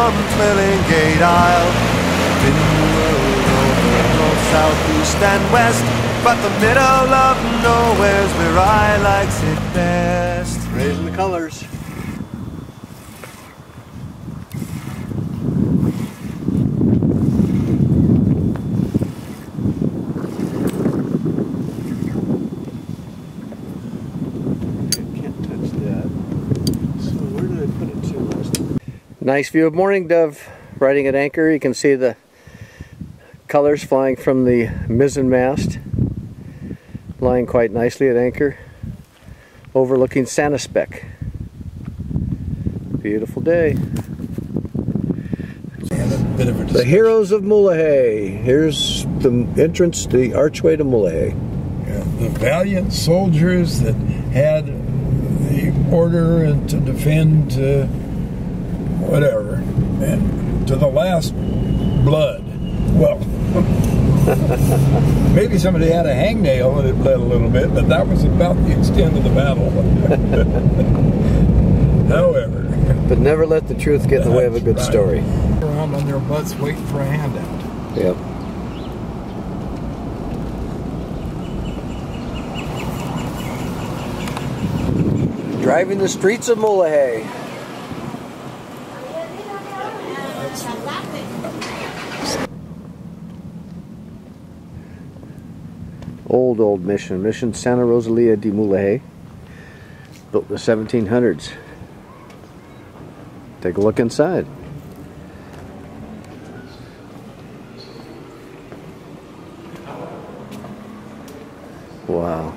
from Twilling Gate Isle. Been the world over, north, south, east and west, but the middle of nowhere's where I likes it best. Raising the colors. Nice view of Mourning Dove riding at anchor. You can see the colors flying from the mizzen mast, lying quite nicely at anchor, overlooking Sanispec. Beautiful day. The heroes of Mulegé. Here's the entrance, the archway to Mulegé. Yeah, the valiant soldiers that had the order and to defend whatever, and to the last blood. Well, maybe somebody had a hangnail and it bled a little bit, but that was about the extent of the battle. However, but never let the truth get in the way of a good story. Around on their butts waiting for a handout. Yep. Driving the streets of Mulegé. Old mission Santa Roselia de Mulegé, built in the 1700s. Take a look inside. Wow.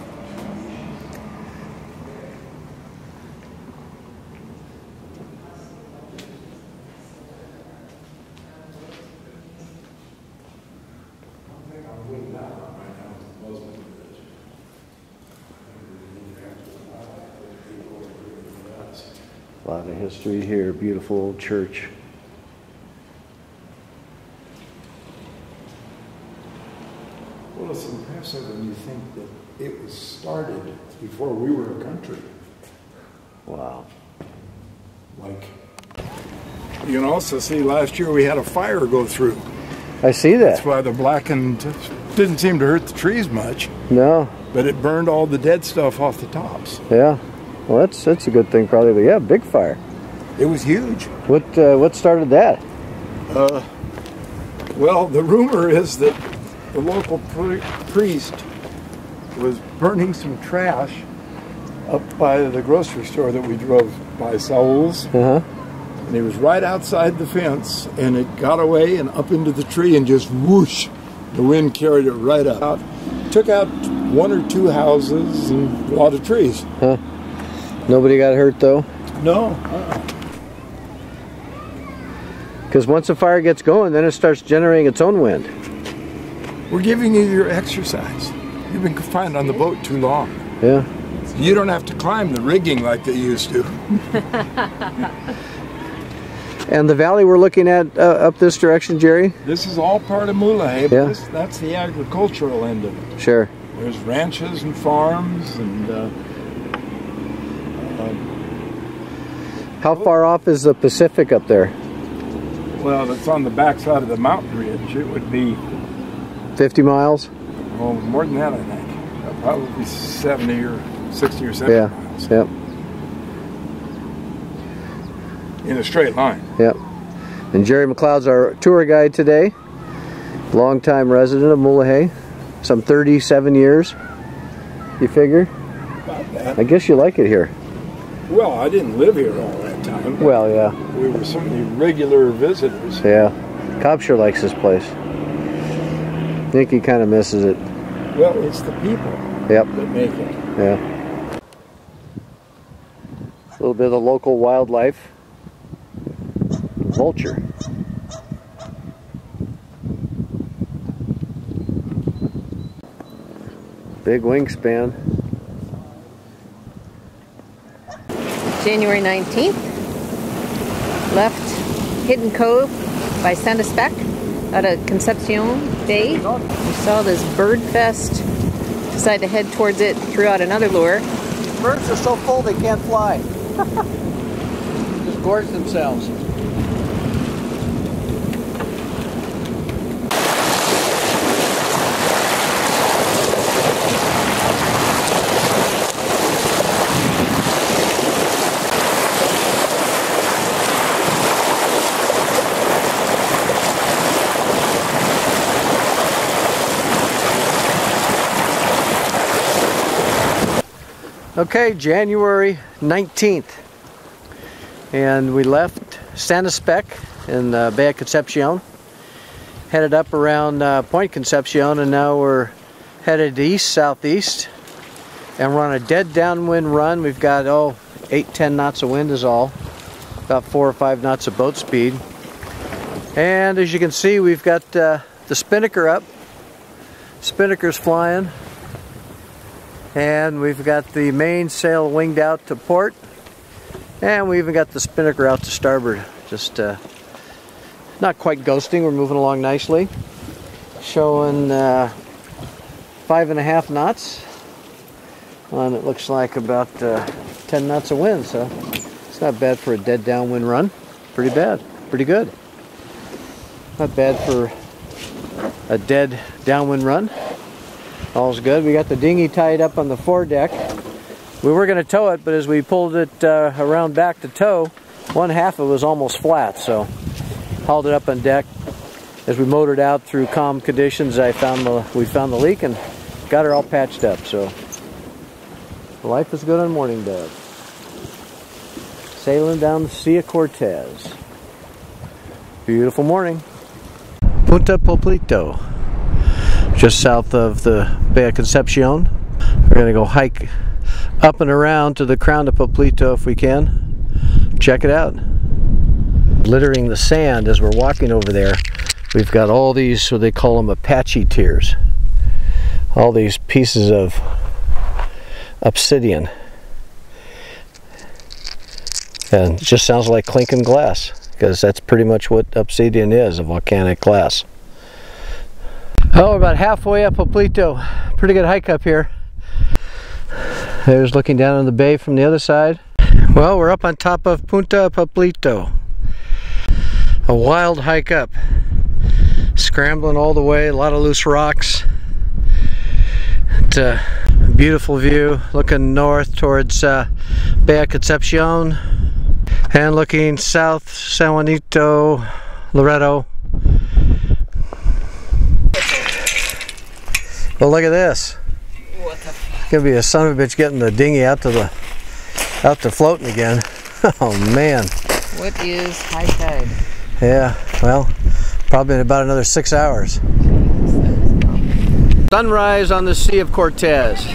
A lot of history here, beautiful old church. Well, it's impressive when you think that it was started before we were a country. Wow. Like, you can also see last year we had a fire go through. I see that. That's why the blackened didn't seem to hurt the trees much. No. But it burned all the dead stuff off the tops. Yeah. Well, that's a good thing probably, but yeah, big fire. It was huge. What started that? Well, the rumor is that the local priest was burning some trash up by the grocery store that we drove by, Saul's. And he was right outside the fence, and it got away and up into the tree, and just whoosh, the wind carried it right up. Took out 1 or 2 houses and a lot of trees. Huh. Nobody got hurt though? No. Because once a fire gets going, then it starts generating its own wind. We're giving you your exercise. You've been confined on the boat too long. Yeah. You don't have to climb the rigging like they used to. And the valley we're looking at up this direction, Jerry? This is all part of Mulegé, yeah. But that's the agricultural end of it. Sure. There's ranches and farms and... how far off is the Pacific up there? Well, it's on the backside of the mountain ridge. It would be... 50 miles? Oh, more than that, I think. Probably 70 or 60 or 70 miles. Yep. In a straight line. Yep. And Jerry McLeod's our tour guide today. Longtime resident of Mulegé. Some 37 years, you figure? About that. I guess you like it here. Well, I didn't live here all that time. Well, yeah. We were certainly regular visitors. Yeah. Cobb sure likes this place. I think he kind of misses it. Well, it's the people that make it. Yeah. A little bit of the local wildlife. Vulture. Big wingspan. January 19th, left Hidden Cove by Sanispec out of Concepcion Bay. We saw this bird fest, decided to head towards it, threw out another lure. Birds are so full they can't fly. Just gorge themselves. Okay, January 19th, and we left Santa Spec in Baja Concepcion, headed up around Point Concepcion, and now we're headed east southeast, and we're on a dead downwind run. We've got 8-10 knots of wind is all, about 4 or 5 knots of boat speed, and as you can see, we've got the spinnaker up. Spinnaker's flying. And we've got the mainsail winged out to port, and we even got the spinnaker out to starboard. Just not quite ghosting, we're moving along nicely. Showing 5.5 knots, and it looks like about 10 knots of wind, so it's not bad for a dead downwind run. Pretty bad, pretty good. Not bad for a dead downwind run. All's good. We got the dinghy tied up on the foredeck. We were going to tow it, but as we pulled it around back to tow, one half of it was almost flat, so hauled it up on deck. As we motored out through calm conditions, we found the leak and got her all patched up. So life is good on Morning Dove. Sailing down the Sea of Cortez. Beautiful morning. Punta Poplito, just south of the Baja Concepcion. We're going to go hike up and around to the crown of Poplito if we can. Check it out. Littering the sand as we're walking over there, we've got all these, what they call them, Apache tears. All these pieces of obsidian. And it just sounds like clinking glass, because that's pretty much what obsidian is, a volcanic glass. Oh, we're about halfway up Poplito. Pretty good hike up here. There's looking down on the bay from the other side. Well, we're up on top of Punta Poplito. A wild hike up. Scrambling all the way, a lot of loose rocks. It's a beautiful view, looking north towards Baja Concepcion, and looking south, San Juanito, Loreto. Well, look at this. What the fuck? Gonna be a son of a bitch getting the dinghy out to floating again. Oh man. What is high tide? Yeah, well, probably in about another 6 hours. Sunrise on the Sea of Cortez.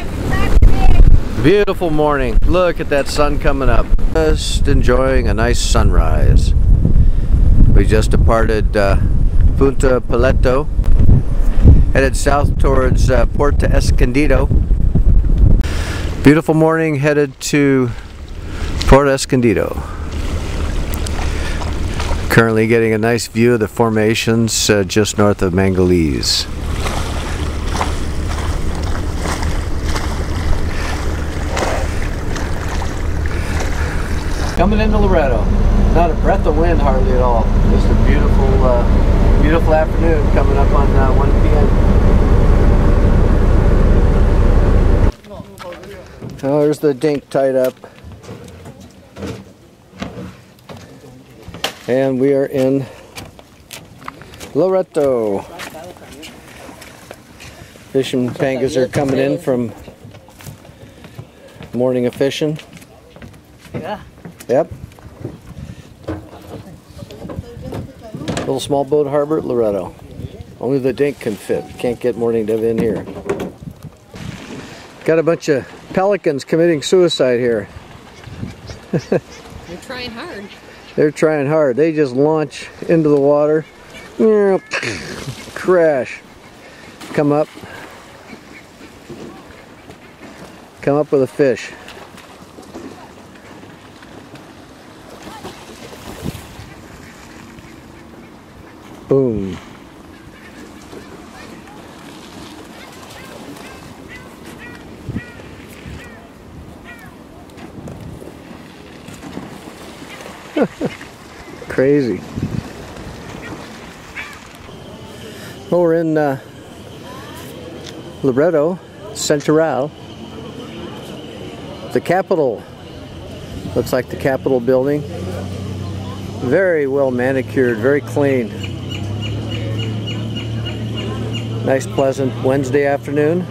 Beautiful morning. Look at that sun coming up. Just enjoying a nice sunrise. We just departed Punta Poplito, headed south towards Puerto Escondido. Beautiful morning, headed to Puerto Escondido. Currently getting a nice view of the formations just north of Mangalese. Coming into Loreto. Not a breath of wind hardly at all. Just a beautiful, beautiful afternoon coming up on 1 p.m. Oh, there's the dink tied up. And we are in Loreto. Fishing pangas are coming in from morning of fishing. Yeah. Yep. Little small boat harbor at Loreto. Only the dink can fit. Can't get Morning Dove in here. Got a bunch of pelicans committing suicide here. They're trying hard. They're trying hard. They just launch into the water. Crash. Come up. Come up with a fish. Boom. Crazy. Well, we're in Loreto Central, the Capitol. Looks like the Capitol building. Very well manicured, very clean. Nice, pleasant Wednesday afternoon.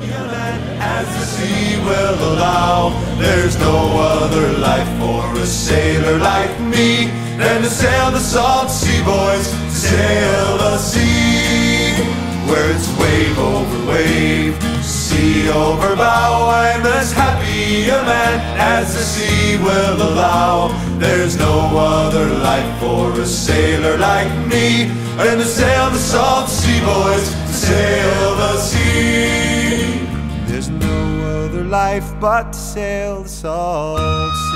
as the sea will allow. There's no other life for a sailor like me than to sail the salt sea, boys, to sail the sea. Where it's wave over wave, sea over bow, I'm as happy a man as the sea will allow. There's no other life for a sailor like me than to sail the salt sea, boys, to sail the sea. There's no other life but to sail the salt sea.